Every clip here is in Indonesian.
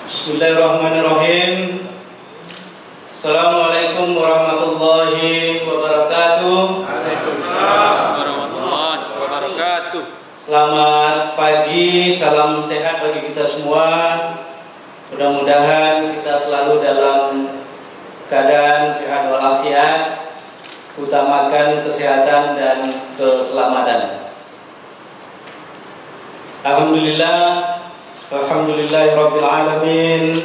Bismillahirrahmanirrahim. Assalamualaikum warahmatullahi wabarakatuh. Waalaikumsalam warahmatullahi wabarakatuh. Selamat pagi, salam sehat bagi kita semua. Mudah-mudahan kita selalu dalam keadaan sehat walafiat, utamakan kesehatan dan keselamatan. Alhamdulillahirabbil alamin.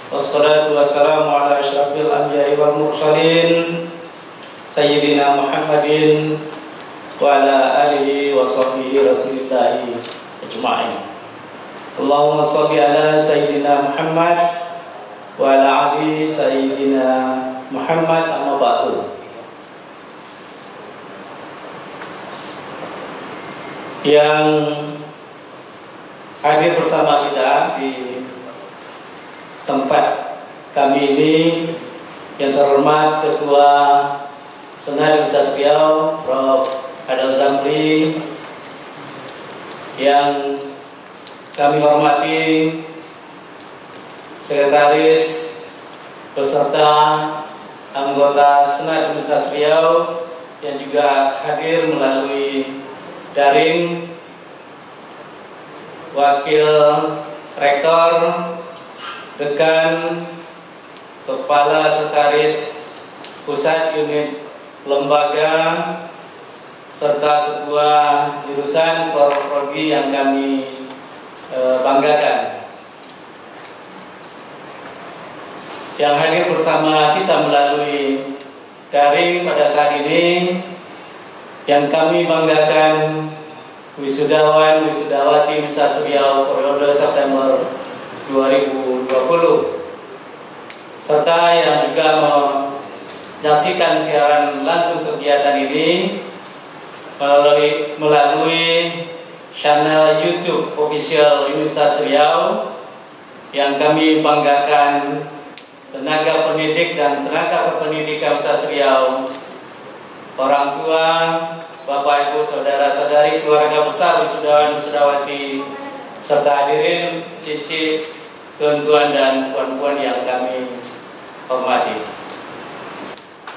Wassalatu wassalamu ala asyrafil anbiya'i wal mursalin sayyidina Muhammadin wa ala alihi wa sahbihi rasulillahi ajma'in. Allahumma shalli ala sayyidina Muhammad wa ala ali sayyidina Muhammad, amma ba'du. Yang hadir bersama kita di tempat kami ini, yang terhormat Ketua Senat Universitas Riau, Prof. Adel Zamri, yang kami hormati Sekretaris beserta anggota Senat Universitas Riau yang juga hadir melalui daring, Wakil Rektor, Dekan, Kepala Sekretaris Pusat Unit Lembaga, serta Ketua Jurusan Prodi yang kami banggakan, yang hadir bersama kita melalui daring pada saat ini, yang kami banggakan wisudawan wisudawati Universitas Riau periode September 2020, serta yang juga menyaksikan siaran langsung kegiatan ini melalui channel YouTube official Universitas Riau, yang kami banggakan tenaga pendidik dan tenaga kependidikan Universitas Riau, orang tua, Bapak, Ibu, Saudara-saudari, keluarga besar wisudawan wisudawati, serta hadirin, cici, tuan-tuan dan puan-puan yang kami hormati.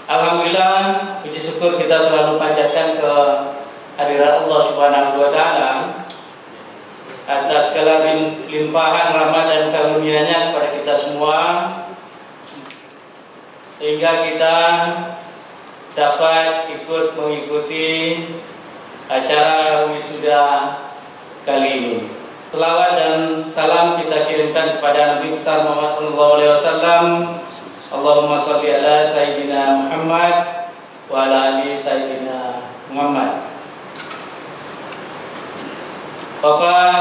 Alhamdulillah, puji syukur kita selalu panjatkan ke hadirat Allah Subhanahu wa Ta'ala atas segala limpahan rahmat dan karunia-Nya kepada kita semua, sehingga kita dapat ikut mengikuti acara wisuda kali ini. Selawat dan salam kita kirimkan kepada Nabi besar Muhammad SAW. Allahumma sholli ala sayyidina Muhammad wa ala ali sayyidina Muhammad. Bapak,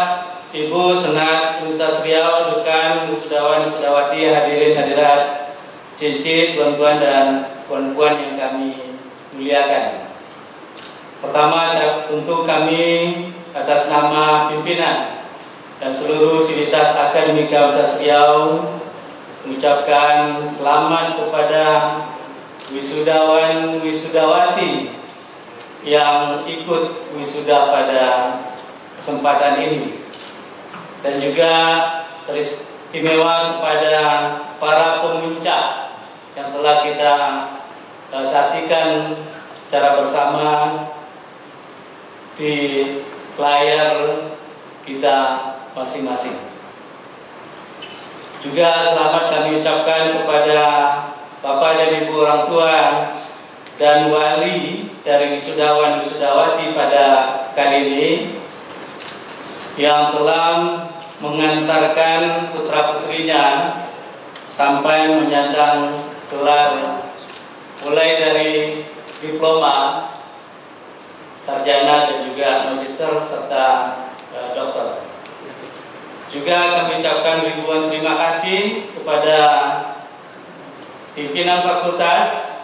Ibu Senat Universitas Riau, Dekan, wisudawan wisudawati, hadirin hadirat, cici, tuan-tuan dan puan-puan yang kami muliakan. Pertama, untuk kami atas nama pimpinan dan seluruh sivitas akademika Universitas Riau mengucapkan selamat kepada wisudawan wisudawati yang ikut wisuda pada kesempatan ini, dan juga teristimewa kepada para pemuncak yang telah kita saksikan secara bersama di layar kita masing-masing. Juga selamat kami ucapkan kepada Bapak dan Ibu orang tua dan wali dari wisudawan wisudawati pada kali ini, yang telah mengantarkan putra-putrinya sampai menyandang gelar mulai dari diploma, sarjana, dan juga magister serta dokter. Juga kami ucapkan ribuan terima kasih kepada pimpinan fakultas,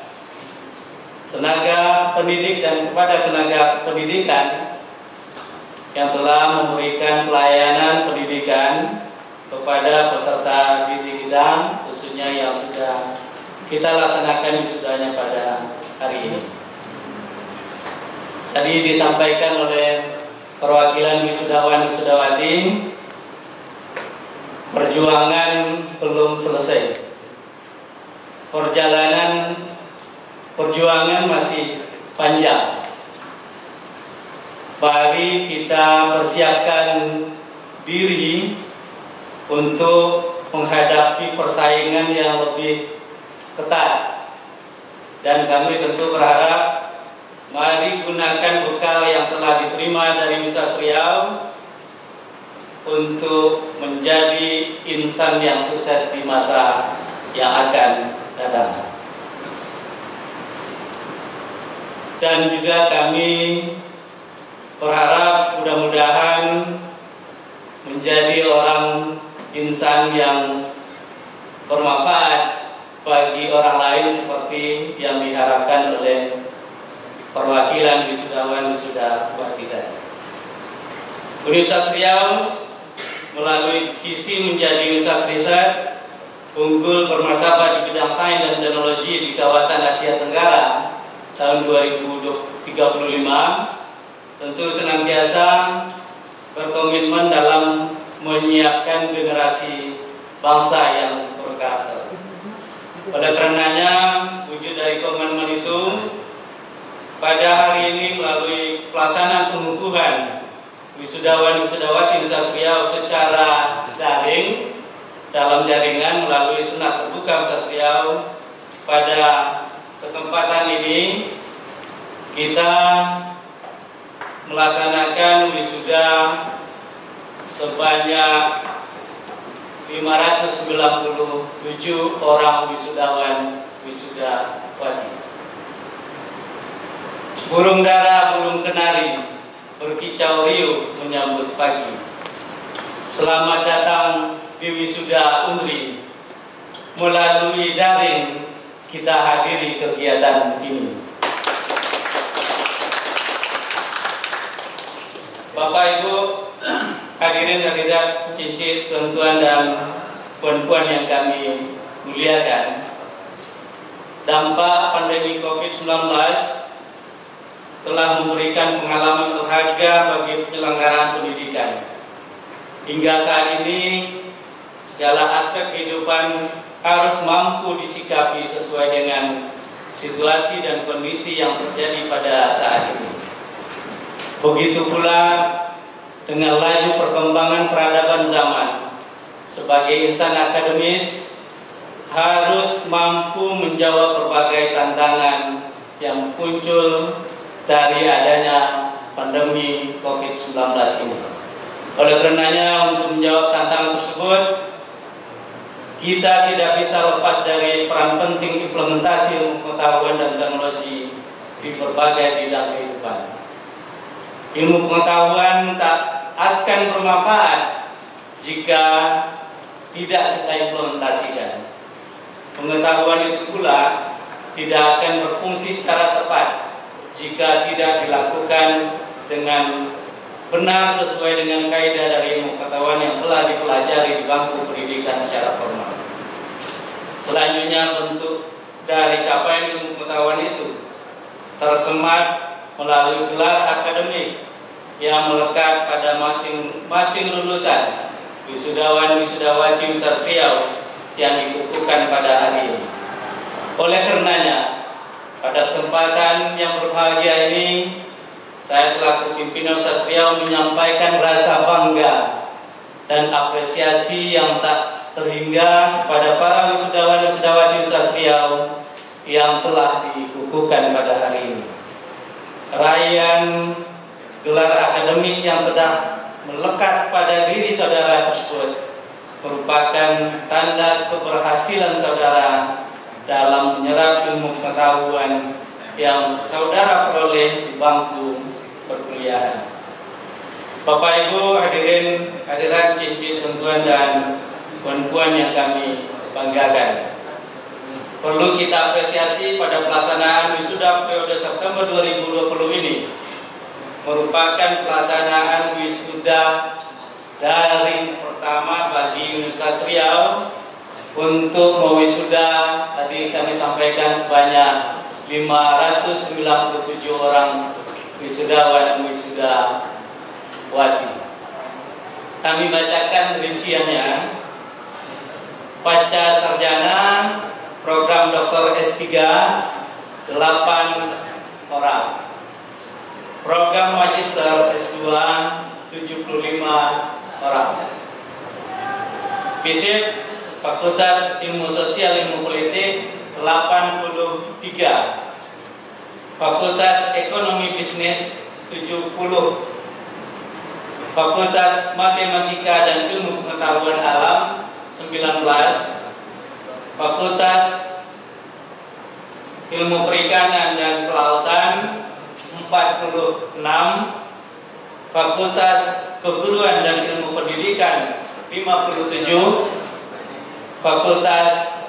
tenaga pendidik, dan kepada tenaga pendidikan yang telah memberikan pelayanan pendidikan kepada peserta didik kita, khususnya yang sudah kita laksanakan wisudanya pada hari ini. Tadi disampaikan oleh perwakilan wisudawan wisudawati perjuangan belum selesai. Perjuangan masih panjang. Mari kita persiapkan diri untuk menghadapi persaingan yang lebih ketat. Dan kami tentu berharap mari gunakan bekal yang telah diterima dari Universitas Riau untuk menjadi insan yang sukses di masa yang akan datang. Dan juga kami berharap mudah-mudahan menjadi orang insan yang bermanfaat bagi orang lain seperti yang diharapkan oleh perwakilan wisudawan-wisudawan kita. Universitas Riau melalui visi menjadi universitas riset unggul bermartabat di bidang sains dan teknologi di kawasan Asia Tenggara tahun 2035 tentu senantiasa berkomitmen dalam menyiapkan generasi bangsa yang berkarakter. Oleh karenanya, wujud dari komitmen itu pada hari ini melalui pelaksanaan pengukuhan wisudawan-wisudawati Universitas Riau secara daring dalam jaringan melalui senat terbuka Universitas Riau. Pada kesempatan ini kita melaksanakan wisuda sebanyak 597 orang wisudawan wisudawati. Burung dara, burung kenari berkicau riuh menyambut pagi. Selamat datang di wisuda UNRI. Melalui daring kita hadiri kegiatan ini. Bapak Ibu hadirin hadirat cincin tuan-tuan dan puan-puan yang kami muliakan, dampak pandemi COVID-19 telah memberikan pengalaman berharga bagi penyelenggaraan pendidikan. Hingga saat ini, segala aspek kehidupan harus mampu disikapi sesuai dengan situasi dan kondisi yang terjadi pada saat ini. Begitu pula dengan laju perkembangan peradaban zaman, sebagai insan akademis harus mampu menjawab berbagai tantangan yang muncul dari adanya pandemi COVID-19 ini. Oleh karenanya, untuk menjawab tantangan tersebut, kita tidak bisa lepas dari peran penting implementasi ilmu pengetahuan dan teknologi di berbagai bidang kehidupan. Ilmu pengetahuan tak akan bermanfaat jika tidak kita implementasikan. Pengetahuan itu pula tidak akan berfungsi secara tepat jika tidak dilakukan dengan benar sesuai dengan kaidah dari ilmu pengetahuan yang telah dipelajari di bangku pendidikan secara formal. Selanjutnya, bentuk dari capaian ilmu pengetahuan itu tersemat melalui gelar akademik yang melekat pada masing-masing lulusan wisudawan-wisudawati Universitas Riau yang dikukuhkan pada hari ini. Oleh karenanya, pada kesempatan yang berbahagia ini, saya selaku pimpinan Universitas Riau menyampaikan rasa bangga dan apresiasi yang tak terhingga kepada para wisudawan-wisudawati Universitas Riau yang telah dikukuhkan pada hari ini. Raihan gelar akademik yang telah melekat pada diri saudara tersebut merupakan tanda keberhasilan saudara dalam menyerap ilmu pengetahuan yang saudara peroleh di bangku perkuliahan. Bapak Ibu hadirin hadirat cincin tuan-tuan dan puan-puan yang kami banggakan, perlu kita apresiasi pada pelaksanaan wisuda periode September 2020 ini merupakan pelaksanaan wisuda daring pertama bagi Universitas Riau untuk mewisuda, tadi kami sampaikan sebanyak 597 orang wisudawan wisudawati. Kami bacakan rinciannya. pasca sarjana program Dr. S3 8 orang, program Magister S2 75 orang, FISIP Fakultas Ilmu Sosial Ilmu Politik 83, Fakultas Ekonomi Bisnis 70, Fakultas Matematika dan Ilmu Pengetahuan Alam 19, Fakultas Ilmu Perikanan dan Kelautan 46, Fakultas Keguruan dan Ilmu Pendidikan 57, Fakultas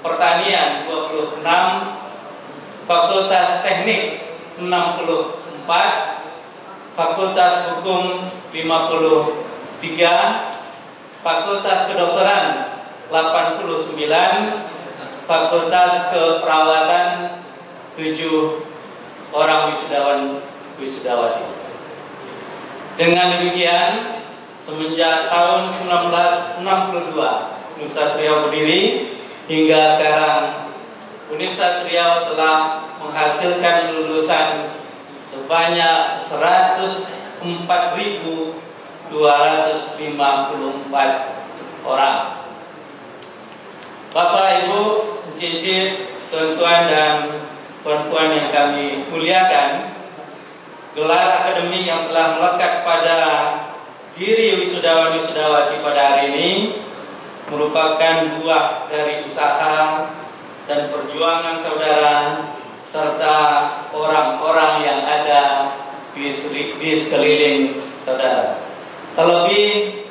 Pertanian 26, Fakultas Teknik 64, Fakultas Hukum 53, Fakultas Kedokteran 89, Fakultas Keperawatan 7 orang wisudawan wisudawati. Dengan demikian, semenjak tahun 1962 Universitas Riau berdiri hingga sekarang, Universitas Riau telah menghasilkan lulusan sebanyak 104.254 orang. Bapak, Ibu, cincin, tuan-tuan dan puan-puan yang kami muliakan, gelar akademik yang telah melekat pada diri wisudawan-wisudawati pada hari ini merupakan buah dari usaha dan perjuangan saudara serta orang-orang yang ada di sekeliling saudara. Terlebih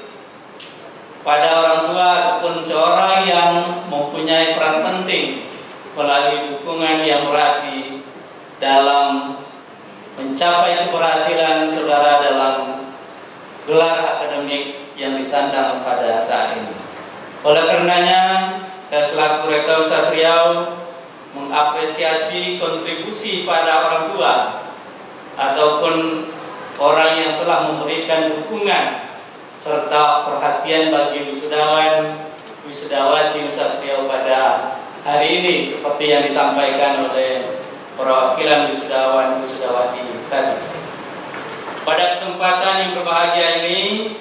pada orang tua ataupun seorang yang mempunyai peran penting melalui dukungan yang berarti dalam mencapai keberhasilan saudara dalam gelar akademik yang disandang pada saat ini. Oleh karenanya, saya selaku Rektor Universitas Riau mengapresiasi kontribusi pada orang tua ataupun orang yang telah memberikan dukungan serta perhatian bagi wisudawan wisudawati Universitas Riau pada hari ini seperti yang disampaikan oleh perwakilan wisudawan wisudawati tadi. Pada kesempatan yang berbahagia ini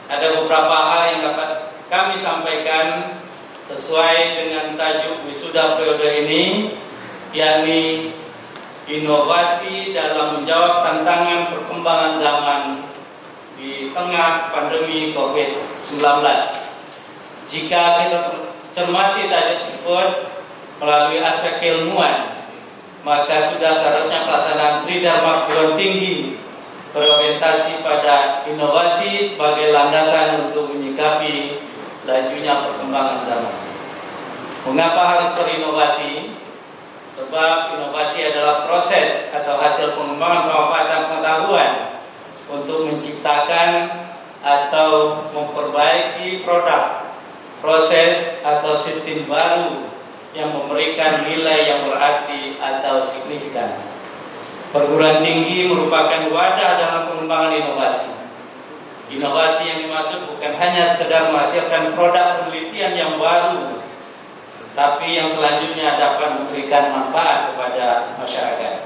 ada beberapa hal yang dapat kami sampaikan sesuai dengan tajuk wisuda periode ini, yakni inovasi dalam menjawab tantangan perkembangan zaman di tengah pandemi COVID-19. Jika kita cermati tajuk tersebut melalui aspek keilmuan, maka sudah seharusnya pelaksanaan Tridharma perguruan tinggi berorientasi pada inovasi sebagai landasan untuk menyikapi lajunya perkembangan zaman. Mengapa harus berinovasi? Sebab inovasi adalah proses atau hasil pengembangan pemanfaatan pengetahuan untuk menciptakan atau memperbaiki produk, proses atau sistem baru yang memberikan nilai yang berarti atau signifikan. Perguruan tinggi merupakan wadah dalam pengembangan inovasi. Inovasi yang dimaksud bukan hanya sekedar menghasilkan produk penelitian yang baru, tapi yang selanjutnya dapat memberikan manfaat kepada masyarakat.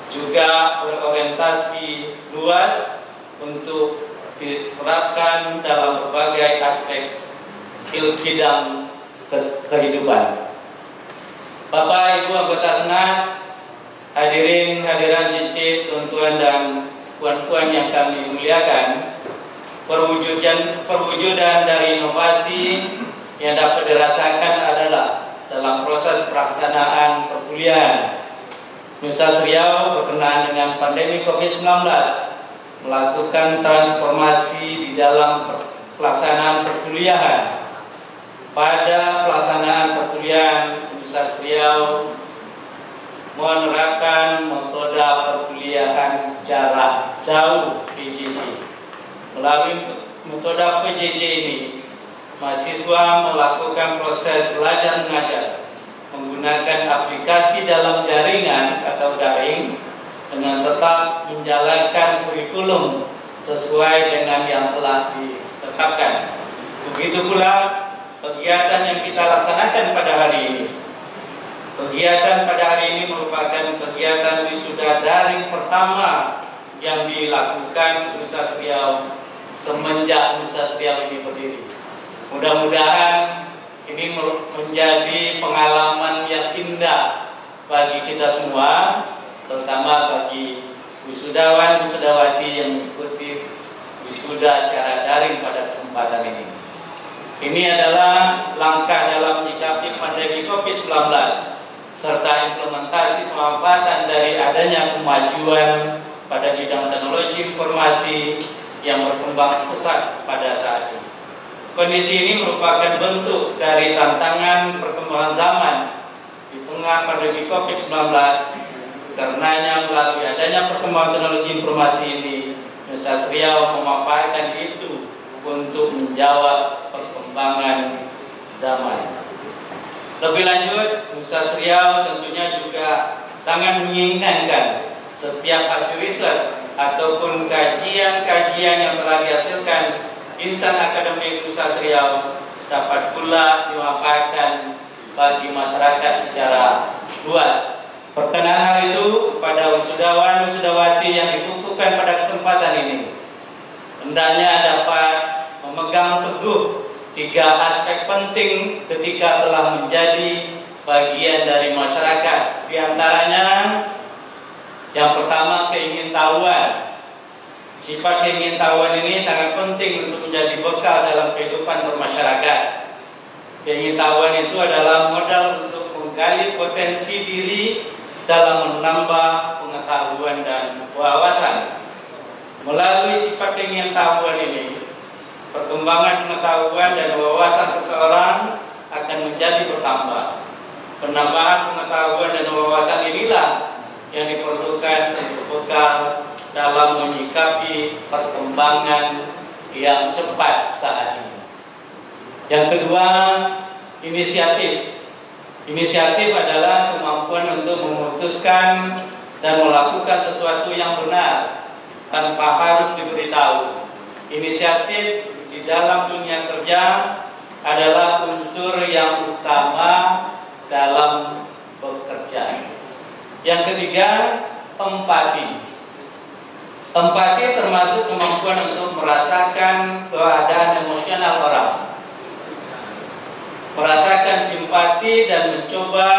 Juga berorientasi luas untuk diterapkan dalam berbagai aspek bidang kehidupan. Bapak, Ibu anggota Senat, hadirin hadirat cincin, tuan-tuan dan puan-puan yang kami muliakan, perwujudan dari inovasi yang dapat dirasakan adalah dalam proses pelaksanaan perkuliahan. Universitas Riau berkenaan dengan pandemi COVID-19 melakukan transformasi di dalam pelaksanaan perkuliahan. Pada pelaksanaan perkuliahan, Universitas Riau menerapkan metode perkuliahan jarak jauh PJJ. Melalui metode PJJ ini, mahasiswa melakukan proses belajar mengajar menggunakan aplikasi dalam jaringan atau daring dengan tetap menjalankan kurikulum sesuai dengan yang telah ditetapkan. Begitu pula kegiatan yang kita laksanakan pada hari ini. Kegiatan pada hari ini merupakan kegiatan wisuda daring pertama yang dilakukan Universitas Riau semenjak Universitas Riau ini berdiri. Mudah-mudahan ini menjadi pengalaman yang indah bagi kita semua, terutama bagi wisudawan-wisudawati yang mengikuti wisuda secara daring pada kesempatan ini. Ini adalah langkah dalam menyikapi pandemi COVID-19 serta implementasi pemanfaatan dari adanya kemajuan pada bidang teknologi informasi yang berkembang pesat pada saat ini. Kondisi ini merupakan bentuk dari tantangan perkembangan zaman di tengah pandemi COVID-19. Karenanya melalui adanya perkembangan teknologi informasi ini, Universitas Riau memanfaatkan itu untuk menjawab perkembangan zaman. Lebih lanjut, Universitas Riau tentunya juga sangat menginginkan setiap hasil riset ataupun kajian-kajian yang telah dihasilkan insan akademik Universitas Riau dapat pula dimanfaatkan bagi masyarakat secara luas. Perkenaan hal itu kepada wisudawan-wisudawati yang dikukuhkan pada kesempatan ini, hendaknya dapat memegang teguh 3 aspek penting ketika telah menjadi bagian dari masyarakat. Di antaranya, yang pertama, keingintahuan. Sifat keingintahuan ini sangat penting untuk menjadi bekal dalam kehidupan bermasyarakat. Keingintahuan itu adalah modal untuk menggali potensi diri dalam menambah pengetahuan dan wawasan. Melalui sifat keingintahuan ini, perkembangan pengetahuan dan wawasan seseorang akan menjadi bertambah. Penambahan pengetahuan dan wawasan inilah yang diperlukan untuk bekal dalam menyikapi perkembangan yang cepat saat ini. Yang kedua, inisiatif. Inisiatif adalah kemampuan untuk memutuskan dan melakukan sesuatu yang benar tanpa harus diberitahu. Inisiatif di dalam dunia kerja adalah unsur yang utama dalam bekerja. Yang ketiga, empati. Empati termasuk kemampuan untuk merasakan keadaan emosional orang, merasakan simpati dan mencoba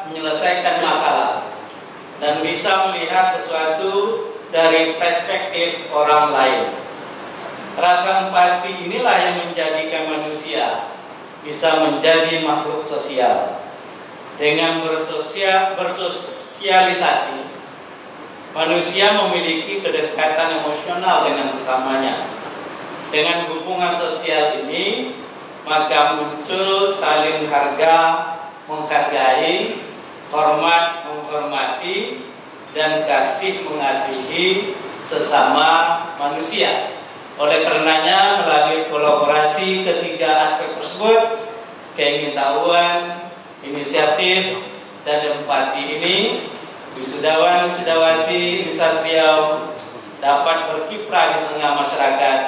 menyelesaikan masalah, dan bisa melihat sesuatu dari perspektif orang lain. Rasa empati inilah yang menjadikan manusia bisa menjadi makhluk sosial. Dengan bersosialisasi, manusia memiliki kedekatan emosional dengan sesamanya. Dengan hubungan sosial ini, maka muncul saling menghargai, hormat menghormati, dan kasih mengasihi sesama manusia. Oleh karenanya, melalui kolaborasi ketiga aspek tersebut, keingintahuan, inisiatif, dan empati ini, wisudawan-wisudawati Universitas Riau dapat berkiprah di tengah masyarakat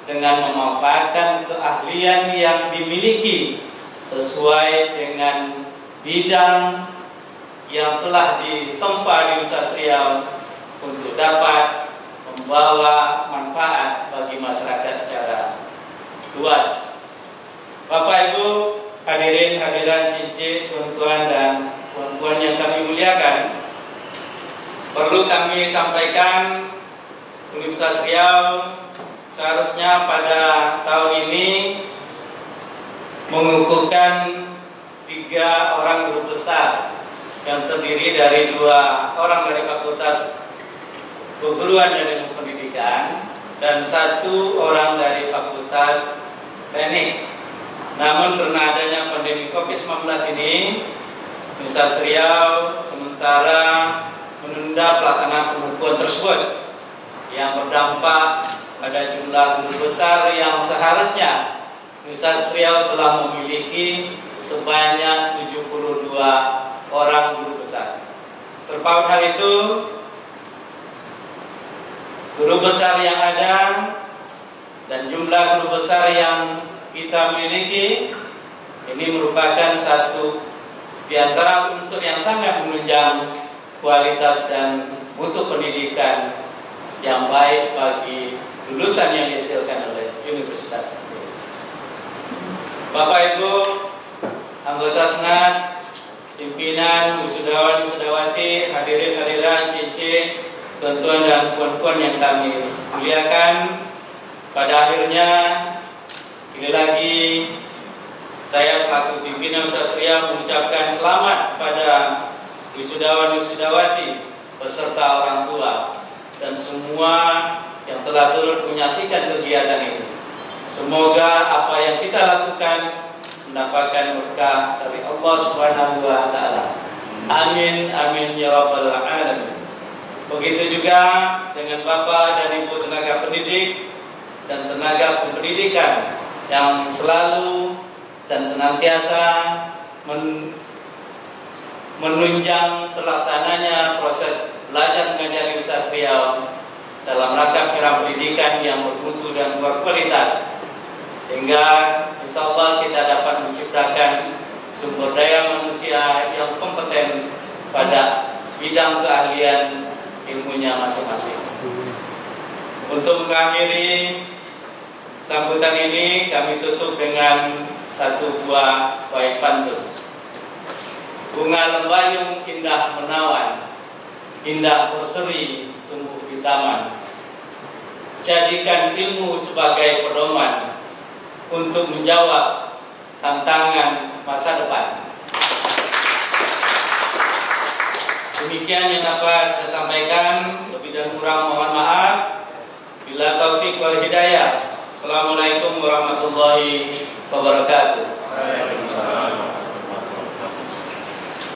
dengan memanfaatkan keahlian yang dimiliki sesuai dengan bidang yang telah ditempa di Universitas Riau untuk dapat membawa manfaat bagi masyarakat secara luas. Bapak Ibu hadirin hadirat cincin, tuan-tuan dan puan-puan yang kami muliakan, perlu kami sampaikan Universitas Riau seharusnya pada tahun ini mengukuhkan 3 orang guru besar yang terdiri dari 2 orang dari Fakultas Keguruan dan Ilmu Pendidikan dan 1 orang dari Fakultas Teknik. Namun karena adanya pandemi COVID-19 ini, Universitas Riau sementara menunda pelaksanaan pengukuhan tersebut yang berdampak pada jumlah guru besar yang seharusnya Universitas Riau telah memiliki sebanyak 72 orang guru besar. Terpaut hal itu, guru besar yang ada dan jumlah guru besar yang kita miliki Ini merupakan satu di antara unsur yang sangat menunjang kualitas dan mutu pendidikan yang baik bagi lulusan yang dihasilkan oleh universitas. Bapak Ibu, anggota Senat, pimpinan, wisudawan, wisudawati, hadirin hadirat, cincin, tuan-tuan dan puan-puan yang kami muliakan. Pada akhirnya, sekali lagi saya selaku pimpinan Sasria mengucapkan selamat kepada wisudawan wisudawati beserta orang tua dan semua yang telah turut menyaksikan kegiatan ini. Semoga apa yang kita lakukan mendapatkan berkah dari Allah Subhanahu wa taala. Amin amin ya rabbal alamin. Begitu juga dengan Bapak dan Ibu tenaga pendidik dan tenaga pendidikan yang selalu dan senantiasa menunjang terlaksananya proses belajar mengajar di Universitas Riau dalam rangka program pendidikan yang bermutu dan berkualitas, sehingga insya Allah kita dapat menciptakan sumber daya manusia yang kompeten pada bidang keahlian ilmunya masing-masing. Untuk mengakhiri sambutan ini, kami tutup dengan satu buah bait pantun. Bunga lembayung indah menawan, indah berseri tumbuh di taman. Jadikan ilmu sebagai pedoman untuk menjawab tantangan masa depan. Demikian yang dapat saya sampaikan. Lebih dan kurang mohon maaf. Bila taufik wal hidayah. Assalamualaikum warahmatullahi wabarakatuh.